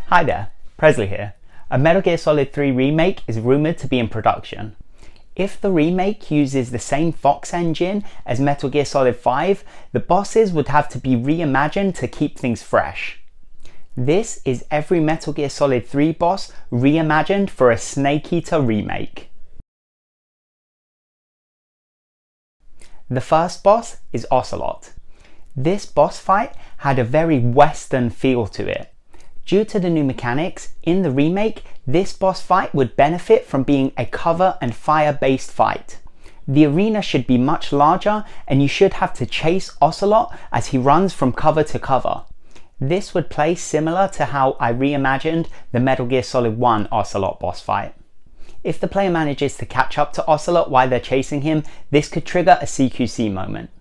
Hi there, Presley here. A Metal Gear Solid 3 remake is rumoured to be in production. If the remake uses the same Fox engine as Metal Gear Solid 5, the bosses would have to be reimagined to keep things fresh. This is every Metal Gear Solid 3 boss reimagined for a Snake Eater remake. The first boss is Ocelot. This boss fight had a very Western feel to it. Due to the new mechanics, in the remake, this boss fight would benefit from being a cover and fire based fight. The arena should be much larger and you should have to chase Ocelot as he runs from cover to cover. This would play similar to how I reimagined the Metal Gear Solid 1 Ocelot boss fight. If the player manages to catch up to Ocelot while they're chasing him, this could trigger a CQC moment.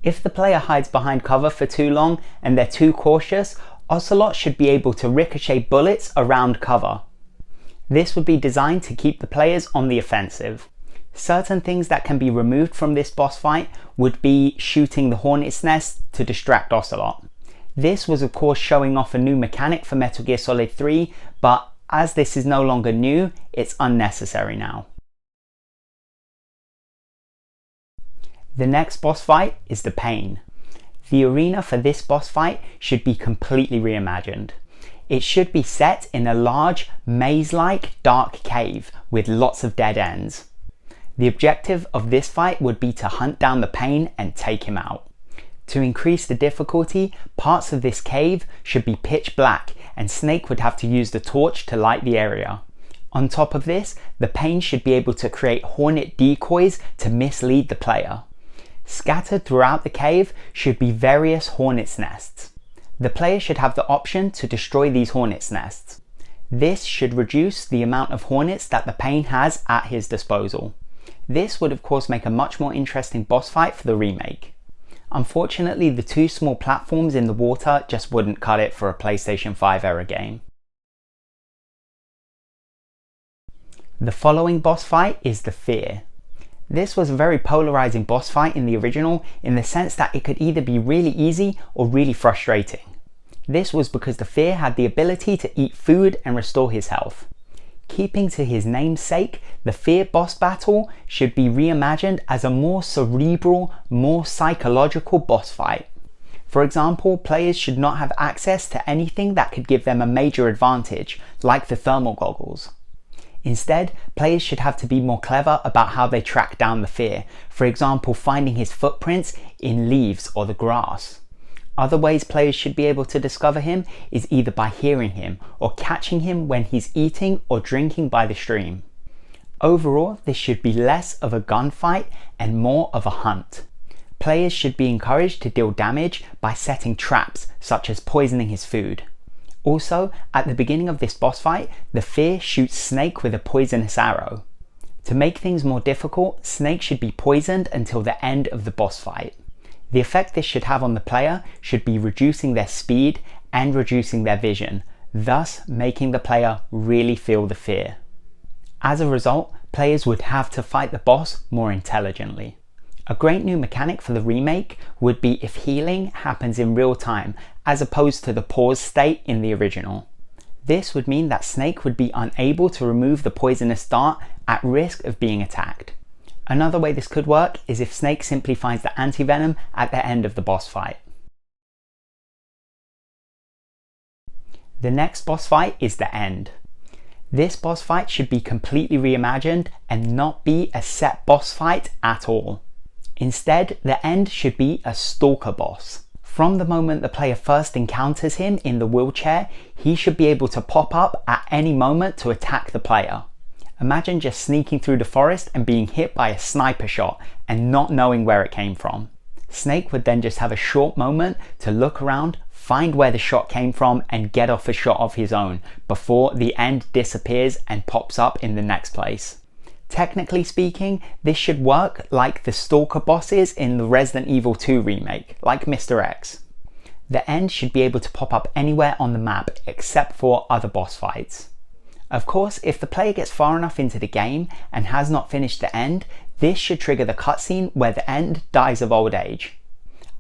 If the player hides behind cover for too long and they're too cautious, Ocelot should be able to ricochet bullets around cover. This would be designed to keep the players on the offensive. Certain things that can be removed from this boss fight would be shooting the Hornet's Nest to distract Ocelot. This was of course showing off a new mechanic for Metal Gear Solid 3, but as this is no longer new, it's unnecessary now. The next boss fight is the Pain. The arena for this boss fight should be completely reimagined. It should be set in a large, maze-like dark cave with lots of dead ends. The objective of this fight would be to hunt down the Pain and take him out. To increase the difficulty, parts of this cave should be pitch black and Snake would have to use the torch to light the area. On top of this, the Pain should be able to create hornet decoys to mislead the player. Scattered throughout the cave should be various hornet's nests. The player should have the option to destroy these hornet's nests. This should reduce the amount of hornets that the Pain has at his disposal. This would of course make a much more interesting boss fight for the remake. Unfortunately, the two small platforms in the water just wouldn't cut it for a PlayStation 5 era game. The following boss fight is the Fear. This was a very polarizing boss fight in the original in the sense that it could either be really easy or really frustrating. This was because the Fear had the ability to eat food and restore his health. Keeping to his namesake, the Fear boss battle should be reimagined as a more cerebral, more psychological boss fight. For example, players should not have access to anything that could give them a major advantage, like the thermal goggles. Instead, players should have to be more clever about how they track down the Fear, for example finding his footprints in leaves or the grass. Other ways players should be able to discover him is either by hearing him or catching him when he's eating or drinking by the stream. Overall, this should be less of a gunfight and more of a hunt. Players should be encouraged to deal damage by setting traps such as poisoning his food. Also, at the beginning of this boss fight, the Fear shoots Snake with a poisonous arrow. To make things more difficult, Snake should be poisoned until the end of the boss fight. The effect this should have on the player should be reducing their speed and reducing their vision, thus making the player really feel the fear. As a result, players would have to fight the boss more intelligently. A great new mechanic for the remake would be if healing happens in real time as opposed to the pause state in the original. This would mean that Snake would be unable to remove the poisonous dart at risk of being attacked. Another way this could work is if Snake simply finds the anti-venom at the end of the boss fight. The next boss fight is the End. This boss fight should be completely reimagined and not be a set boss fight at all. Instead, the End should be a stalker boss. From the moment the player first encounters him in the wheelchair, he should be able to pop up at any moment to attack the player. Imagine just sneaking through the forest and being hit by a sniper shot and not knowing where it came from. Snake would then just have a short moment to look around, find where the shot came from and get off a shot of his own before the End disappears and pops up in the next place. Technically speaking, this should work like the stalker bosses in the Resident Evil 2 remake, like Mr. X. The End should be able to pop up anywhere on the map except for other boss fights. Of course, if the player gets far enough into the game and has not finished the End, this should trigger the cutscene where the End dies of old age.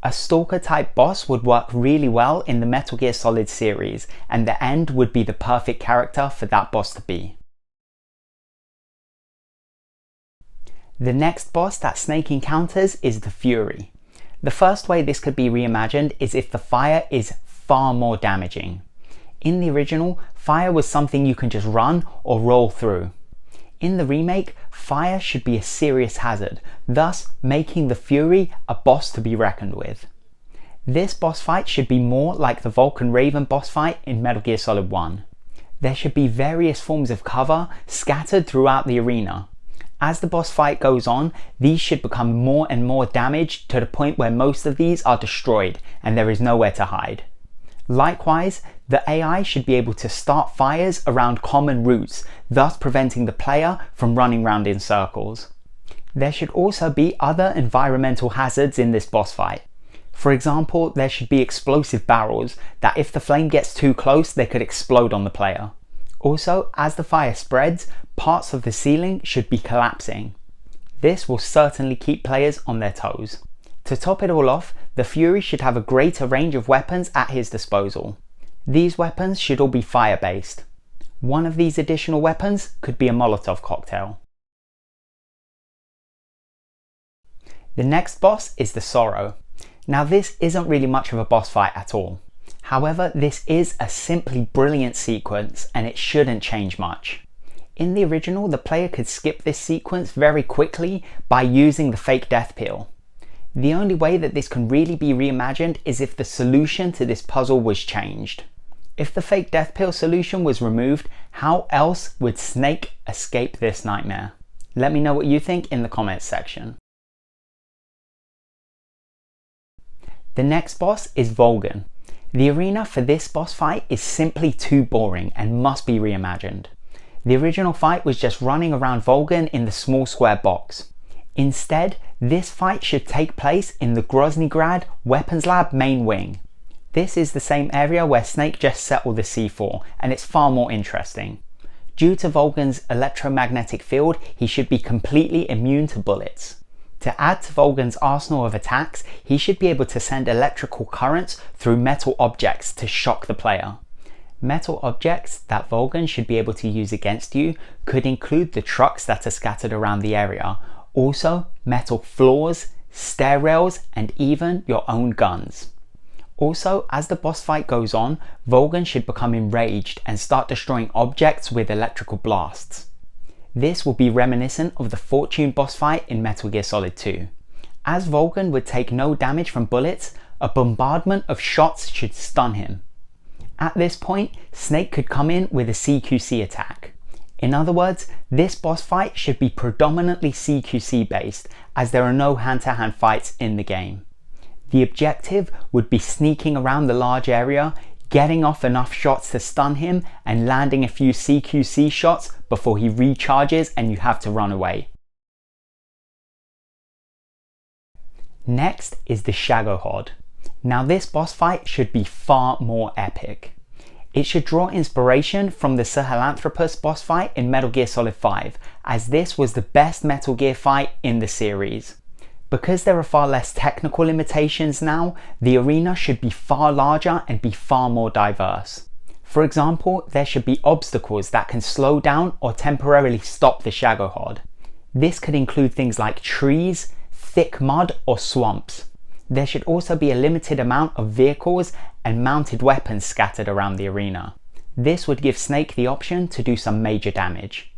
A stalker type boss would work really well in the Metal Gear Solid series, and the End would be the perfect character for that boss to be. The next boss that Snake encounters is the Fury. The first way this could be reimagined is if the fire is far more damaging. In the original, fire was something you can just run or roll through. In the remake, fire should be a serious hazard, thus making the Fury a boss to be reckoned with. This boss fight should be more like the Vulcan Raven boss fight in Metal Gear Solid 1. There should be various forms of cover scattered throughout the arena. As the boss fight goes on, these should become more and more damaged to the point where most of these are destroyed and there is nowhere to hide. Likewise, the AI should be able to start fires around common routes, thus preventing the player from running around in circles. There should also be other environmental hazards in this boss fight. For example, there should be explosive barrels that if the flame gets too close, they could explode on the player. Also, as the fire spreads, parts of the ceiling should be collapsing. This will certainly keep players on their toes. To top it all off, the Fury should have a greater range of weapons at his disposal. These weapons should all be fire-based. One of these additional weapons could be a Molotov cocktail. The next boss is the Sorrow. Now this isn't really much of a boss fight at all. However, this is a simply brilliant sequence and it shouldn't change much. In the original, the player could skip this sequence very quickly by using the fake death peel. The only way that this can really be reimagined is if the solution to this puzzle was changed. If the fake death peel solution was removed, how else would Snake escape this nightmare? Let me know what you think in the comments section. The next boss is Volgin. The arena for this boss fight is simply too boring and must be reimagined. The original fight was just running around Volgin in the small square box. Instead, this fight should take place in the Groznygrad Weapons Lab main wing. This is the same area where Snake just settled the C4, and it's far more interesting. Due to Volgin's electromagnetic field, he should be completely immune to bullets. To add to Volgin's arsenal of attacks, he should be able to send electrical currents through metal objects to shock the player. Metal objects that Volgin should be able to use against you could include the trucks that are scattered around the area, also metal floors, stair rails, and even your own guns. Also, as the boss fight goes on, Volgin should become enraged and start destroying objects with electrical blasts. This will be reminiscent of the Fortune boss fight in Metal Gear Solid 2. As Volgin would take no damage from bullets, a bombardment of shots should stun him. At this point, Snake could come in with a CQC attack. In other words, this boss fight should be predominantly CQC based, as there are no hand-to-hand fights in the game. The objective would be sneaking around the large area, getting off enough shots to stun him, and landing a few CQC shots before he recharges and you have to run away. Next is the Shagohod. Now this boss fight should be far more epic. It should draw inspiration from the Sahelanthropus boss fight in Metal Gear Solid 5, as this was the best Metal Gear fight in the series. Because there are far less technical limitations now, the arena should be far larger and be far more diverse. For example, there should be obstacles that can slow down or temporarily stop the Shagohod. This could include things like trees, thick mud, or swamps. There should also be a limited amount of vehicles and mounted weapons scattered around the arena. This would give Snake the option to do some major damage.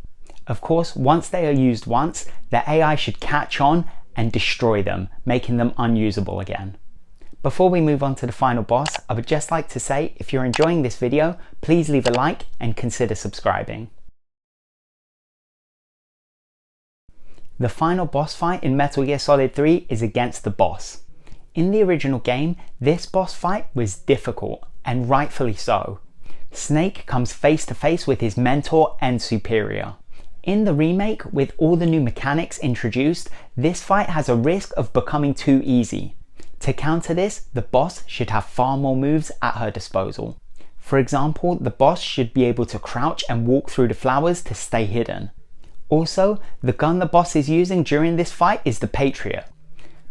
Of course, once they are used once, the AI should catch on and destroy them, making them unusable again. Before we move on to the final boss, I would just like to say, if you're enjoying this video, please leave a like and consider subscribing. The final boss fight in Metal Gear Solid 3 is against the boss. In the original game, this boss fight was difficult, and rightfully so. Snake comes face to face with his mentor and superior. In the remake, with all the new mechanics introduced, this fight has a risk of becoming too easy. To counter this, the boss should have far more moves at her disposal. For example, the boss should be able to crouch and walk through the flowers to stay hidden. Also, the gun the boss is using during this fight is the Patriot.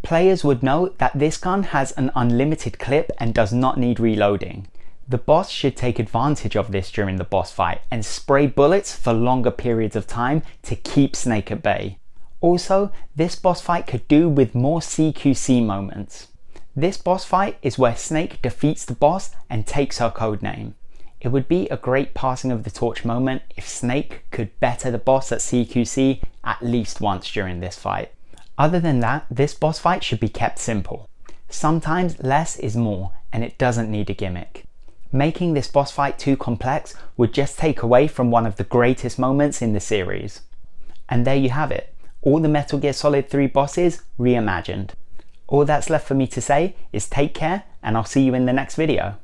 Players would know that this gun has an unlimited clip and does not need reloading. The boss should take advantage of this during the boss fight and spray bullets for longer periods of time to keep Snake at bay. Also, this boss fight could do with more CQC moments. This boss fight is where Snake defeats the boss and takes her codename. It would be a great passing of the torch moment if Snake could better the boss at CQC at least once during this fight. Other than that, this boss fight should be kept simple. Sometimes less is more, and it doesn't need a gimmick. Making this boss fight too complex would just take away from one of the greatest moments in the series. And there you have it, all the Metal Gear Solid 3 bosses reimagined. All that's left for me to say is take care, and I'll see you in the next video.